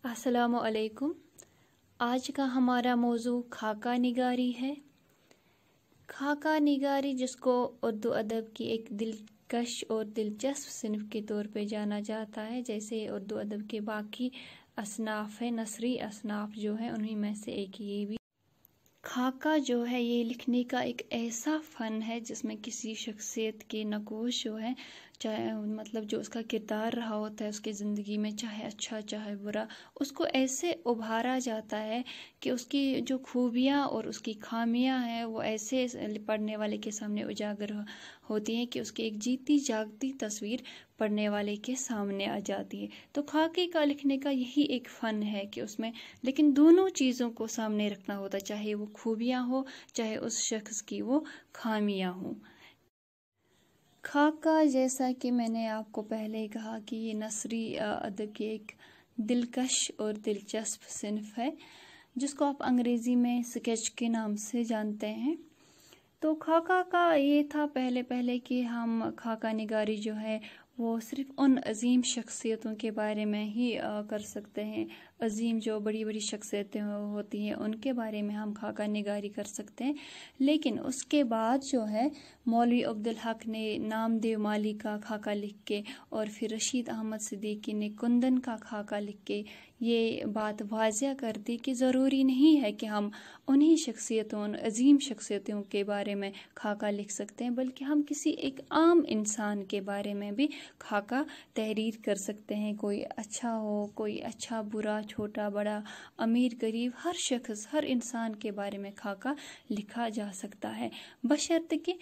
अस्सलामु अलैकुम। आज का हमारा मौजू खाका निगारी है। खाका निगारी, जिसको उर्दू अदब की एक दिलकश और दिलचस्प सिन्फ के तौर पे जाना जाता है, जैसे उर्दू अदब के बाकी असनाफ है, नसरी असनाफ जो है उन्हीं में से एक ये भी। खाका जो है ये लिखने का एक ऐसा फ़न है जिसमें किसी शख्सियत के नकोश जो है, चाहे मतलब जो उसका किरदार रहा होता है उसकी ज़िंदगी में, चाहे अच्छा चाहे बुरा, उसको ऐसे उभारा जाता है कि उसकी जो खूबियाँ और उसकी खामियाँ हैं वो ऐसे पढ़ने वाले के सामने उजागर होती हैं कि उसकी एक जीती जागती तस्वीर पढ़ने वाले के सामने आ जाती है। तो खाके का लिखने का यही एक फ़न है कि उसमें लेकिन दोनों चीज़ों को सामने रखना होता है, चाहे वो खूबियाँ हो चाहे उस शख्स की वो खामियाँ हो। खाका, जैसा कि मैंने आपको पहले ही कहा कि ये नसरी अदब की एक दिलकश और दिलचस्प सिन्फ है, जिसको आप अंग्रेज़ी में स्केच के नाम से जानते हैं। तो खाका का ये था पहले कि हम खाका निगारी जो है वो सिर्फ उन अजीम शख्सियतों के बारे में ही कर सकते हैं। अजीम जो बड़ी बड़ी शख्सियतें होती हैं उनके बारे में हम खाका निगारी कर सकते हैं। लेकिन उसके बाद जो है मौलवी अब्दुल हक ने नामदेव माली का खाका लिख के और फिर रशीद अहमद सिद्दीकी ने कुंदन का खाका लिख के ये बात वाज़िया कर दी कि ज़रूरी नहीं है कि हम उन्हीं शख्सियतों, उन अजीम शख्सियतों के बारे में खाका लिख सकते हैं, बल्कि हम किसी एक आम इंसान के बारे में भी खाका तहरीर कर सकते हैं। कोई अच्छा हो, कोई अच्छा बुरा, छोटा बड़ा, अमीर गरीब, हर शख्स, हर इंसान के बारे में खाका लिखा जा सकता है, बशर्ते कि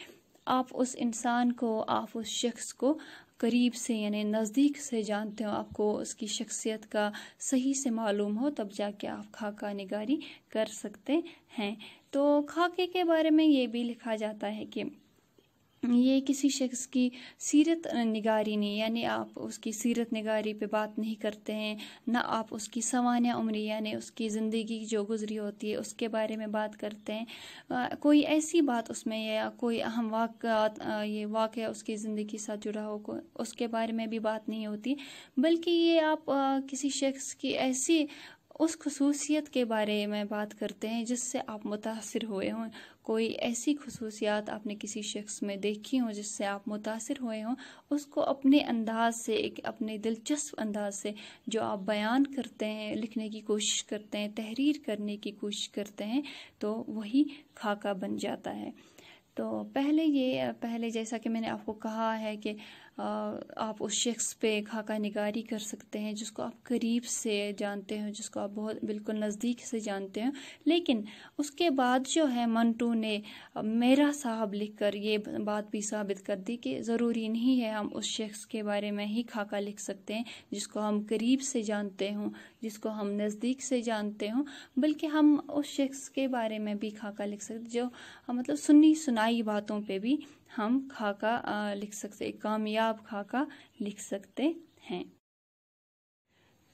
आप उस इंसान को, आप उस शख्स को करीब से यानी नज़दीक से जानते हो, आपको उसकी शख्सियत का सही से मालूम हो, तब जाके आप खाका निगारी कर सकते हैं। तो खाके के बारे में ये भी लिखा जाता है कि ये किसी शख्स की सीरत निगारी नहीं, यानी आप उसकी सीरत निगारी पे बात नहीं करते हैं, ना आप उसकी सवानिया उम्री यानी उसकी ज़िंदगी जो गुजरी होती है उसके बारे में बात करते हैं। कोई ऐसी बात उसमें या कोई अहम वाक़यात, ये वाक़या उसकी ज़िंदगी के साथ जुड़ा हो, उसके बारे में भी बात नहीं होती, बल्कि ये आप किसी शख्स की ऐसी उस खसूसियत के बारे में बात करते हैं जिससे आप मुतासिर हुए हों। कोई ऐसी खसूसियात आपने किसी शख्स में देखी हो जिससे आप मुतासिर हुए हों, उसको अपने अंदाज से, एक अपने दिलचस्प अंदाज से जो आप बयान करते हैं, लिखने की कोशिश करते हैं, तहरीर करने की कोशिश करते हैं, तो वही खाका बन जाता है। तो पहले जैसा कि मैंने आपको कहा है कि आप उस शख्स पे खाका निगारी कर सकते हैं जिसको आप करीब से जानते हो, जिसको आप बहुत बिल्कुल नज़दीक से जानते हो। लेकिन उसके बाद जो है मंटू ने मेरा साहब लिखकर ये बात भी साबित कर दी कि ज़रूरी नहीं है हम उस शख्स के बारे में ही खाका लिख सकते हैं जिसको हम करीब से जानते हों, जिसको हम नज़दीक से जानते हों, बल्कि हम उस शख्स के बारे में भी खाका लिख सकते जो मतलब सुनी सुनाई बातों पे भी हम खाका लिख सकते, एक कामयाब खाका लिख सकते हैं।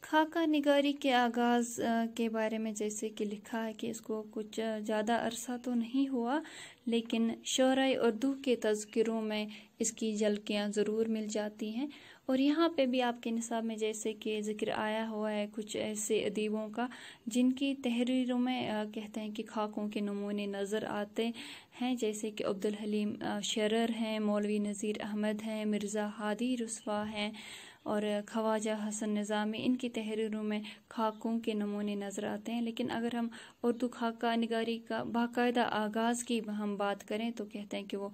खाका निगारी के आगाज़ के बारे में जैसे कि लिखा है कि इसको कुछ ज़्यादा अरसा तो नहीं हुआ, लेकिन शोराए उर्दू के तज़किरों में इसकी झलकियाँ ज़रूर मिल जाती हैं। और यहाँ पे भी आपके निसाब में जैसे कि ज़िक्र आया हुआ है कुछ ऐसे अदीबों का जिनकी तहरीरों में कहते हैं कि खाकों के नमूने नज़र आते हैं, जैसे कि अब्दुल हलीम शरर हैं, मौलवी नज़ीर अहमद हैं, मिर्ज़ा हादी रुस्वा हैं और ख्वाजा हसन निज़ामी। इनकी तहरीरों में खाकों के नमूने नज़र आते हैं। लेकिन अगर हम उर्दू खाका निगारी का बाकायदा आगाज़ की हम बात करें तो कहते हैं कि वो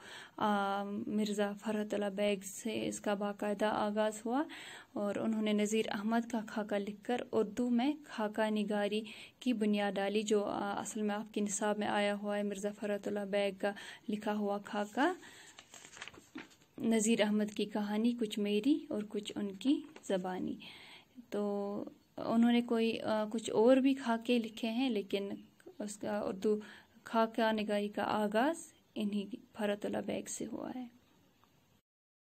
मिर्ज़ा फ़रहतुल्लाह बैग से इसका बाकायदा आगाज़ हुआ और उन्होंने नज़ीर अहमद का खाका लिखकर उर्दू में खाका निगारी की बुनियाद डाली, जो असल में आपके निसाब में आया हुआ है मिर्ज़ा फ़रहतुल्लाह बैग का लिखा हुआ खाका, नज़ीर अहमद की कहानी कुछ मेरी और कुछ उनकी ज़बानी। तो उन्होंने कुछ और भी खाके लिखे हैं, लेकिन उसका उर्दू खाका निगारी का आगाज़ इन्हीं फ़रहतुल्लाह बैग से हुआ है।